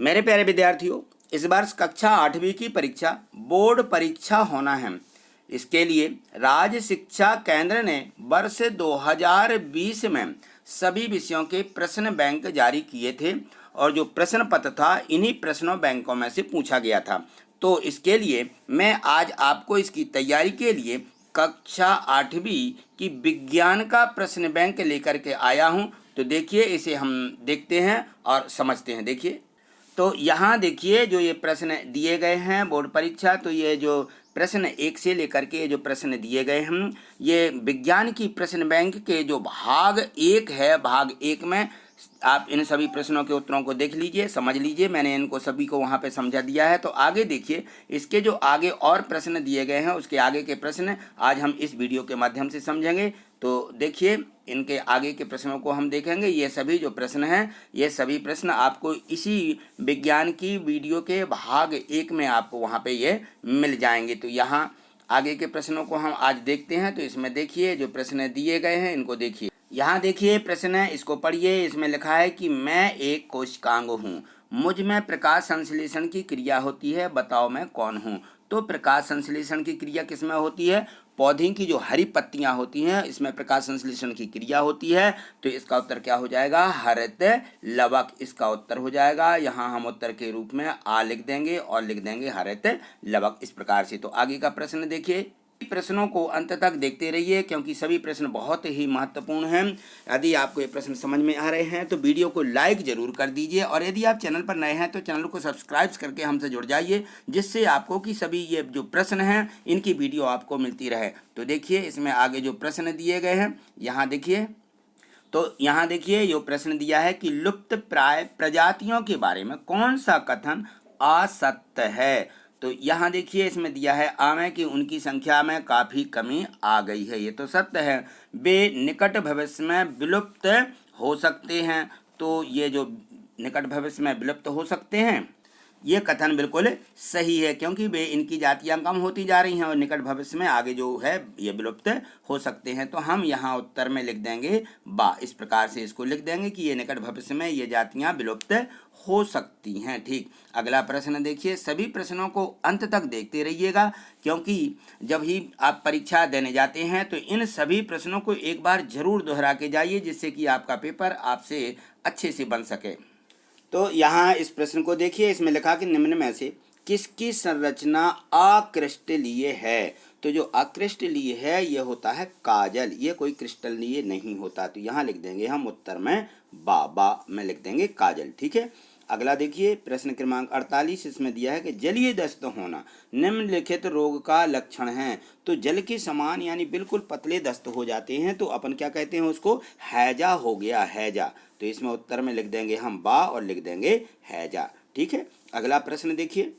मेरे प्यारे विद्यार्थियों, इस वर्ष कक्षा 8वीं की परीक्षा बोर्ड परीक्षा होना है। इसके लिए राज्य शिक्षा केंद्र ने वर्ष 2020 में सभी विषयों के प्रश्न बैंक जारी किए थे और जो प्रश्न पत्र था इन्हीं प्रश्नों बैंकों में से पूछा गया था। तो इसके लिए मैं आज आपको इसकी तैयारी के लिए कक्षा 8वीं की विज्ञान का प्रश्न बैंक लेकर के आया हूं। तो देखिए, इसे हम देखते हैं और समझते हैं। देखिए, तो यहाँ देखिए जो ये प्रश्न दिए गए हैं बोर्ड परीक्षा, तो ये जो प्रश्न 1 से लेकर के जो प्रश्न दिए गए हैं, ये विज्ञान की प्रश्न बैंक के जो भाग 1 है, भाग 1 में आप इन सभी प्रश्नों के उत्तरों को देख लीजिए, समझ लीजिए। मैंने इनको सभी को वहाँ पे समझा दिया है। तो आगे देखिए, इसके जो आगे और प्रश्न दिए गए हैं, उसके आगे के प्रश्न आज हम इस वीडियो के माध्यम से समझेंगे। तो देखिए, इनके आगे के प्रश्नों को हम देखेंगे। ये सभी जो प्रश्न हैं, ये सभी प्रश्न आपको इसी विज्ञान की वीडियो के भाग 1 में आपको वहाँ पे ये मिल जाएंगे। तो यहाँ आगे के प्रश्नों को हम आज देखते हैं। तो इसमें देखिए जो प्रश्न दिए गए हैं, इनको देखिए। यहाँ देखिए प्रश्न है, इसको पढ़िए। इसमें लिखा है कि मैं एक कोशिकांग हूँ, मुझ में प्रकाश संश्लेषण की क्रिया होती है, बताओ मैं कौन हूँ। तो प्रकाश संश्लेषण की क्रिया किसमें होती है? पौधे की जो हरी पत्तियां होती हैं, इसमें प्रकाश संश्लेषण की क्रिया होती है। तो इसका उत्तर क्या हो जाएगा? हरित लवक इसका उत्तर हो जाएगा। यहाँ हम उत्तर के रूप में आ लिख देंगे और लिख देंगे हरित लवक, इस प्रकार से। तो आगे का प्रश्न देखिए। प्रश्नों को अंत तक देखते रहिए क्योंकि सभी प्रश्न बहुत ही महत्वपूर्ण हैं। यदि आपको ये प्रश्न समझ में आ रहे हैं तो वीडियो को लाइक जरूर कर दीजिए, और यदि आप चैनल पर नए हैं तो चैनल को सब्सक्राइब करके हमसे जुड़ जाइए, जिससे आपको कि सभी ये जो प्रश्न हैं इनकी वीडियो आपको मिलती रहे। तो देखिए, इसमें आगे जो प्रश्न दिए गए हैं, यहाँ देखिए। तो यहाँ देखिए जो प्रश्न दिया है कि लुप्त प्राय प्रजातियों के बारे में कौन सा कथन असत्य है। तो यहाँ देखिए इसमें दिया है आमे की उनकी संख्या में काफ़ी कमी आ गई है, ये तो सत्य है। वे निकट भविष्य में विलुप्त हो सकते हैं, तो ये जो निकट भविष्य में विलुप्त हो सकते हैं, ये कथन बिल्कुल सही है, क्योंकि वे इनकी जातियां कम होती जा रही हैं और निकट भविष्य में आगे जो है ये विलुप्त हो सकते हैं। तो हम यहाँ उत्तर में लिख देंगे बा, इस प्रकार से इसको लिख देंगे कि ये निकट भविष्य में ये जातियां विलुप्त हो सकती हैं। ठीक, अगला प्रश्न देखिए। सभी प्रश्नों को अंत तक देखते रहिएगा, क्योंकि जब ही आप परीक्षा देने जाते हैं तो इन सभी प्रश्नों को एक बार जरूर दोहरा के जाइए, जिससे कि आपका पेपर आपसे अच्छे से बन सके। तो यहाँ इस प्रश्न को देखिए। इसमें लिखा कि निम्न में से किसकी संरचना अक्रिस्टलीय है। तो जो अक्रिस्टलीय है ये होता है काजल, ये कोई क्रिस्टलीय नहीं होता। तो यहाँ लिख देंगे हम उत्तर में बा में लिख देंगे काजल। ठीक है, अगला देखिए प्रश्न क्रमांक 48। इसमें दिया है कि जलीय दस्त होना निम्नलिखित रोग का लक्षण है। तो जल के समान यानी बिल्कुल पतले दस्त हो जाते हैं, तो अपन क्या कहते हैं उसको? हैजा हो गया, हैजा। तो इसमें उत्तर में लिख देंगे हम बा और लिख देंगे हैजा। ठीक है, अगला प्रश्न देखिए।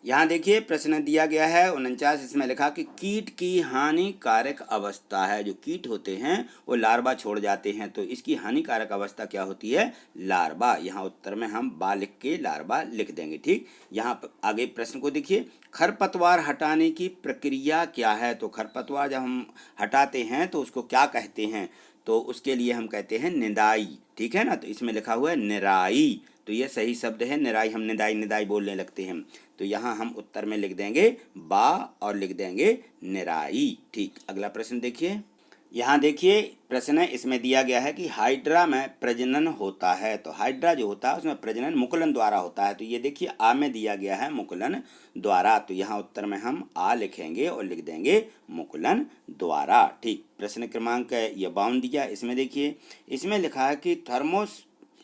यहाँ देखिए प्रश्न दिया गया है 49। इसमें लिखा कि कीट की हानिकारक अवस्था है। जो कीट होते हैं वो लार्वा छोड़ जाते हैं, तो इसकी हानिकारक अवस्था क्या होती है? लार्वा। यहाँ उत्तर में हम बा लिख के लार्वा लिख देंगे। ठीक, यहाँ आगे प्रश्न को देखिए। खरपतवार हटाने की प्रक्रिया क्या है। तो खरपतवार जब हम हटाते हैं तो उसको क्या कहते हैं? तो उसके लिए हम कहते हैं निदाई। ठीक है ना, तो इसमें लिखा हुआ है निराई, तो ये सही शब्द है निराई। हम निदाई निदाई बोलने लगते हैं, तो यहाँ हम उत्तर में लिख देंगे बा और लिख देंगे निराई। ठीक, अगला प्रश्न देखिए। यहाँ देखिए प्रश्न है, इसमें दिया गया है कि हाइड्रा में प्रजनन होता है। तो हाइड्रा जो होता है उसमें प्रजनन मुकुलन द्वारा होता है। तो ये देखिए आ में दिया गया है मुकुलन द्वारा, तो यहाँ उत्तर में हम आ लिखेंगे और लिख देंगे मुकुलन द्वारा। ठीक, प्रश्न क्रमांक ये 52 दिया। इसमें देखिए, इसमें लिखा है कि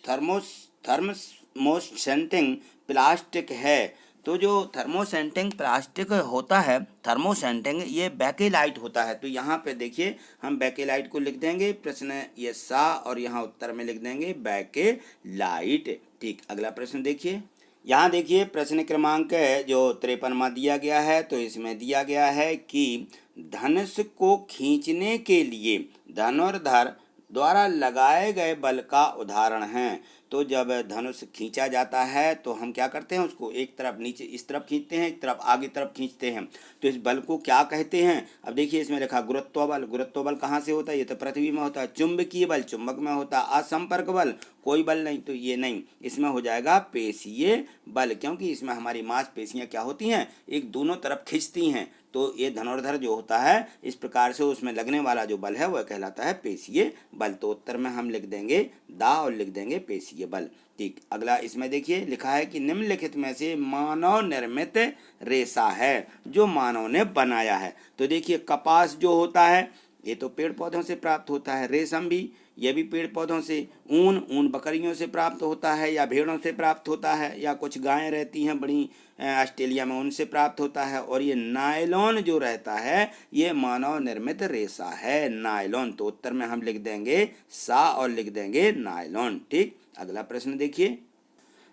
थर्मोसेंटिंग प्लास्टिक है। तो जो थर्मोसेंटिंग प्लास्टिक होता है, थर्मोसेंटिंग, ये बैकेलाइट होता है। तो यहाँ पे देखिए हम बैकेलाइट को लिख देंगे, प्रश्न ये सा, और यहाँ उत्तर में लिख देंगे बैकेलाइट। ठीक, अगला प्रश्न देखिए। यहाँ देखिए प्रश्न क्रमांक जो 53वां दिया गया है। तो इसमें दिया गया है कि धनुष को खींचने के लिए धनुर्धर द्वारा लगाए गए बल का उदाहरण है। तो जब धनुष खींचा जाता है तो हम क्या करते हैं, उसको एक तरफ नीचे इस तरफ खींचते हैं, एक तरफ आगे तरफ खींचते हैं। तो इस बल को क्या कहते हैं? अब देखिए इसमें लिखा गुरुत्व बल। गुरुत्व बल कहाँ से होता है? ये तो पृथ्वी में होता है। चुंबकीय बल चुंबक में होता है। असंपर्क बल कोई बल नहीं, तो ये नहीं, इसमें हो जाएगा पेशीय बल, क्योंकि इसमें हमारी मांसपेशियां क्या होती हैं, एक दोनों तरफ खींचती हैं। तो ये धनुर्धर जो होता है इस प्रकार से उसमें लगने वाला जो बल है वह कहलाता है पेशीय बल। तो उत्तर में हम लिख देंगे दा और लिख देंगे पेशीय बल। ठीक, अगला इसमें देखिए लिखा है कि निम्नलिखित में से मानव निर्मित रेशा है जो मानव ने बनाया है। तो देखिए कपास जो होता है ये तो पेड़ पौधों से प्राप्त होता है, रेशम भी ये भी पेड़ पौधों से, ऊन बकरियों से प्राप्त होता है या भेड़ों से प्राप्त होता है, या कुछ गायें रहती हैं बड़ी ऑस्ट्रेलिया में, उनसे प्राप्त होता है। और ये नायलॉन जो रहता है ये मानव निर्मित रेशा है, नायलॉन। तो उत्तर में हम लिख देंगे सा और लिख देंगे नायलॉन। ठीक, अगला प्रश्न देखिए।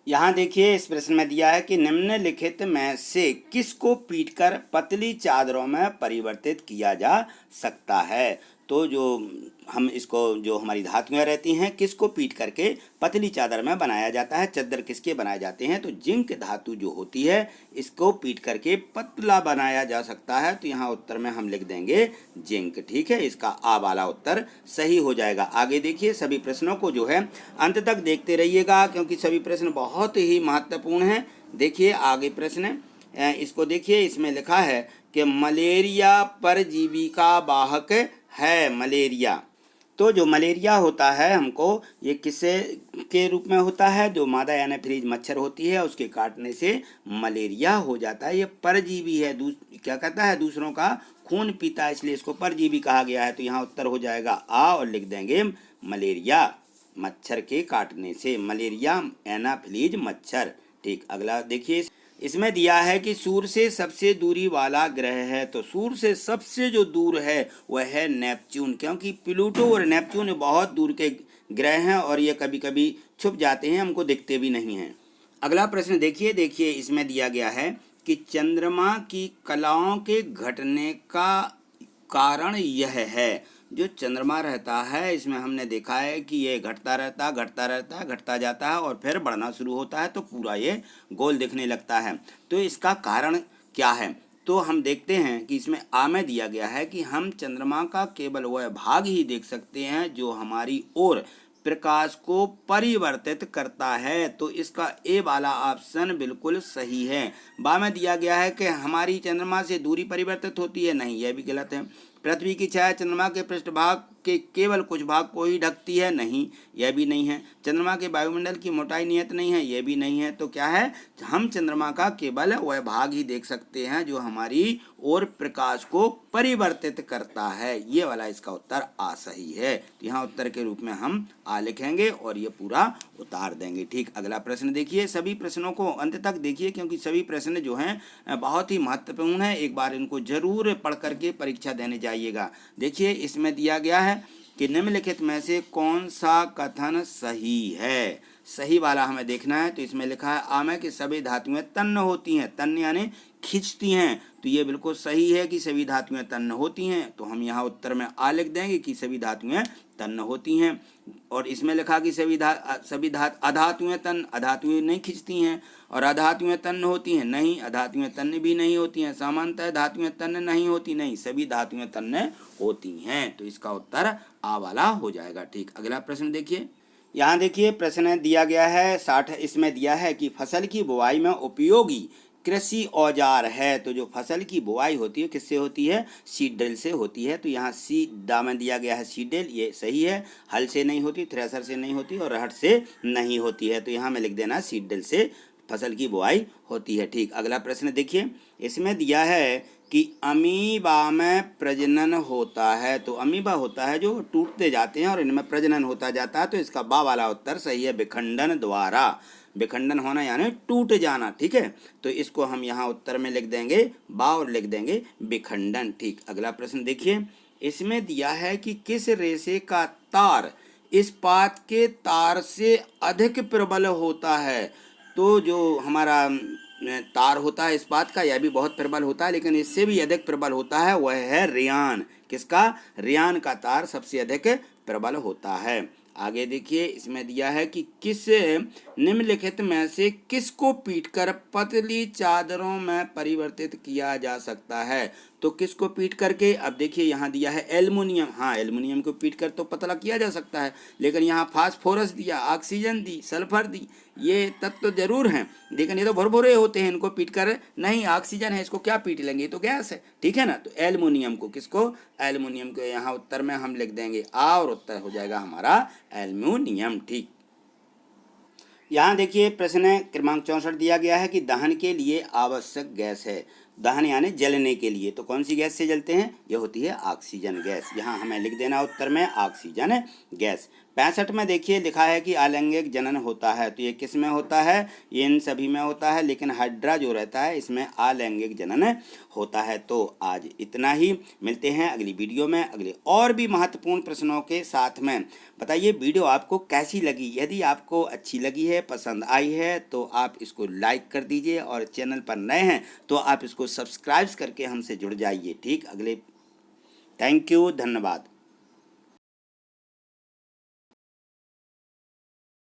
यहाँ देखिए इस प्रश्न में दिया है कि निम्नलिखित में से किसको पीटकर पतली चादरों में परिवर्तित किया जा सकता है। तो जो हम इसको जो हमारी धातुएं रहती हैं किसको पीट करके पतली चादर में बनाया जाता है। चादर किसके बनाए जाते हैं? तो जिंक धातु जो होती है इसको पीट करके पतला बनाया जा सकता है। तो यहाँ उत्तर में हम लिख देंगे जिंक। ठीक है, इसका आ वाला उत्तर सही हो जाएगा। आगे देखिए सभी प्रश्नों को जो है अंत तक देखते रहिएगा, क्योंकि सभी प्रश्न बहुत ही महत्वपूर्ण हैं। देखिए आगे प्रश्न इसको देखिए, इसमें लिखा है कि मलेरिया परजीवी का वाहक है। मलेरिया, तो जो मलेरिया होता है हमको ये किससे के रूप में होता है? जो मादा यानी फ्रीज मच्छर होती है उसके काटने से मलेरिया हो जाता है। ये परजीवी है, क्या कहता है, दूसरों का खून पीता है, इसलिए इसको परजीवी कहा गया है। तो यहाँ उत्तर हो जाएगा आ और लिख देंगे मलेरिया, मच्छर के काटने से, मलेरिया एनाफिलीज मच्छर। ठीक, अगला देखिए इसमें दिया है कि सूर्य से सबसे दूरी वाला ग्रह है। तो सूर्य से सबसे जो दूर है वह है नेपच्यून, क्योंकि प्लूटो और नेपच्यून बहुत दूर के ग्रह हैं और ये कभी कभी छुप जाते हैं, हमको दिखते भी नहीं हैं। अगला प्रश्न देखिए इसमें दिया गया है कि चंद्रमा की कलाओं के घटने का कारण यह है। जो चंद्रमा रहता है इसमें हमने देखा है कि ये घटता घटता जाता है और फिर बढ़ना शुरू होता है, तो पूरा ये गोल दिखने लगता है। तो इसका कारण क्या है? तो हम देखते हैं कि इसमें आ में दिया गया है कि हम चंद्रमा का केवल वह भाग ही देख सकते हैं जो हमारी ओर प्रकाश को परिवर्तित करता है। तो इसका ए वाला ऑप्शन बिल्कुल सही है। बा में दिया गया है कि हमारी चंद्रमा से दूरी परिवर्तित होती है, नहीं, यह भी गलत है। पृथ्वी की छाया चंद्रमा के पृष्ठभाग के केवल कुछ भाग को ही ढकती है, नहीं, यह भी नहीं है। चंद्रमा के वायुमंडल की मोटाई नियत नहीं है, यह भी नहीं है। तो क्या है, हम चंद्रमा का केवल वह भाग ही देख सकते हैं जो हमारी ओर प्रकाश को परिवर्तित करता है। ये वाला इसका उत्तर आ सही है। तो यहाँ उत्तर के रूप में हम आ लिखेंगे और ये पूरा उतार देंगे। ठीक, अगला प्रश्न देखिए। सभी प्रश्नों को अंत तक देखिए, क्योंकि सभी प्रश्न जो हैं बहुत ही महत्वपूर्ण है। एक बार इनको जरूर पढ़ करके परीक्षा देने जाइएगा। देखिए इसमें दिया गया है कि निम्नलिखित में से कौन सा कथन सही है। सही वाला हमें देखना है। तो इसमें लिखा है आ में कि सभी धातुएं तन्न होती हैं, तन्न यानी खींचती हैं। तो ये बिल्कुल सही है कि सभी धातुएं तन्न होती हैं। तो हम यहाँ उत्तर में आ लिख देंगे कि सभी धातुएं तन्न होती हैं। और इसमें लिखा कि अधातुएं तन्न, अधातुएं नहीं खींचती हैं। और अधातुएं तन्न होती हैं, नहीं, अधातुएं तन्न भी नहीं होती हैं। सामान्यतः धातुएं तन्न नहीं होती, नहीं, सभी धातुएं तन्न होती हैं। तो इसका उत्तर आ वाला हो जाएगा। ठीक, अगला प्रश्न देखिए। यहाँ देखिए प्रश्न दिया गया है 60। इसमें दिया है कि फसल की बुवाई में उपयोगी कृषि औजार है। तो जो फसल की बुवाई होती है किससे होती है? सीड ड्रिल से होती है। तो यहाँ सी दा में दिया गया है सीड ड्रिल, ये सही है। हल से नहीं होती, थ्रेसर से नहीं होती और रहट से नहीं होती है। तो यहाँ में लिख देना सीड ड्रिल से फसल की बुआई होती है। ठीक, अगला प्रश्न देखिए। इसमें दिया है कि अमीबा में प्रजनन होता है। तो अमीबा होता है जो टूटते जाते हैं और इनमें प्रजनन होता जाता है। तो इसका बा वाला उत्तर सही है, विखंडन द्वारा। विखंडन होना यानी टूट जाना। ठीक है, तो इसको हम यहाँ उत्तर में लिख देंगे बा और लिख देंगे विखंडन। ठीक, अगला प्रश्न देखिए। इसमें दिया है कि किस रेशे का तार इस्पात के तार से अधिक प्रबल होता है। तो जो हमारा तार होता है इस्पात का, यह भी बहुत प्रबल होता है, लेकिन इससे भी अधिक प्रबल होता है वह है रेयान। किसका? रेयान का तार सबसे अधिक प्रबल होता है। आगे देखिए इसमें दिया है कि किस निम्नलिखित में से किसको पीटकर पतली चादरों में परिवर्तित किया जा सकता है। तो किसको पीट करके, अब देखिए यहाँ दिया है एल्युमिनियम, हाँ एल्युमिनियम को पीट कर तो पतला किया जा सकता है, लेकिन यहाँ फास्फोरस दिया, ऑक्सीजन दी, सल्फर दी, ये तत्व तो जरूर हैं, लेकिन ये तो भुरभुरे होते हैं, इनको पीट कर नहीं, ऑक्सीजन है, इसको क्या पीट लेंगे, ये तो गैस है, ठीक है ना। तो एल्युमिनियम को, किसको, एल्युमिनियम को यहाँ उत्तर में हम लिख देंगे आ, और उत्तर हो जाएगा हमारा एल्युमिनियम। ठीक, यहाँ देखिए प्रश्न क्रमांक 64 दिया गया है कि दहन के लिए आवश्यक गैस है, दहन यानी जलने के लिए, तो कौन सी गैस से जलते हैं, ये होती है ऑक्सीजन गैस। यहाँ हमें लिख देना उत्तर में ऑक्सीजन गैस। 65 में देखिए लिखा है कि अलैंगिक जनन होता है, तो ये किस में होता है, ये इन सभी में होता है, लेकिन हाइड्रा जो रहता है इसमें अलैंगिक जनन होता है। तो आज इतना ही, मिलते हैं अगली वीडियो में अगले और भी महत्वपूर्ण प्रश्नों के साथ में। बताइए वीडियो आपको कैसी लगी, यदि आपको अच्छी लगी है, पसंद आई है, तो आप इसको लाइक कर दीजिए, और चैनल पर नए हैं तो आप इसको सब्सक्राइब करके हमसे जुड़ जाइए। ठीक, अगले, थैंक यू, धन्यवाद।